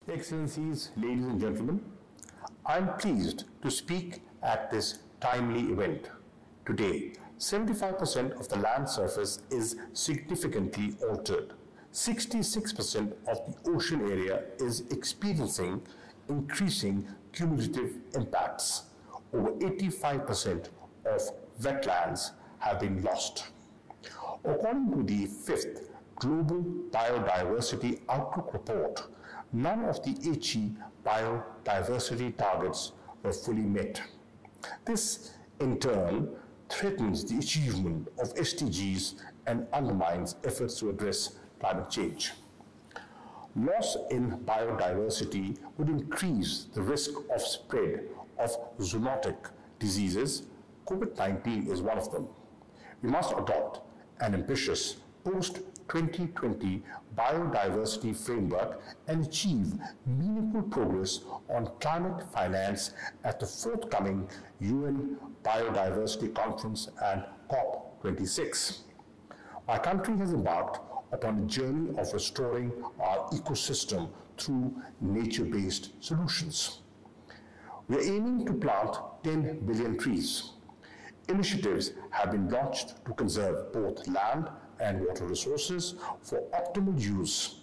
Excellencies, ladies and gentlemen, I am pleased to speak at this timely event. Today, 75% of the land surface is significantly altered. 66% of the ocean area is experiencing increasing cumulative impacts. Over 85% of wetlands have been lost. According to the 5th Global Biodiversity Outlook Report, none of the HE biodiversity targets were fully met. This, in turn, threatens the achievement of SDGs and undermines efforts to address climate change. Loss in biodiversity would increase the risk of spread of zoonotic diseases. COVID-19 is one of them. We must adopt an ambitious post-2020 biodiversity framework and achieve meaningful progress on climate finance at the forthcoming UN Biodiversity Conference and COP26. Our country has embarked upon a journey of restoring our ecosystem through nature-based solutions. We are aiming to plant 10 billion trees. Initiatives have been launched to conserve both land and water resources for optimal use,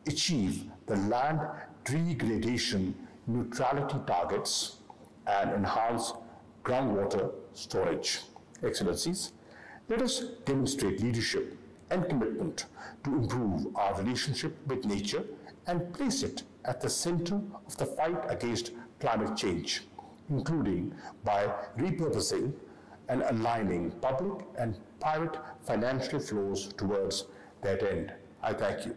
achieve the land degradation neutrality targets, and enhance groundwater storage. Excellencies, let us demonstrate leadership and commitment to improve our relationship with nature and place it at the center of the fight against climate change, including by repurposing and aligning public and private financial flows towards that end. I thank you.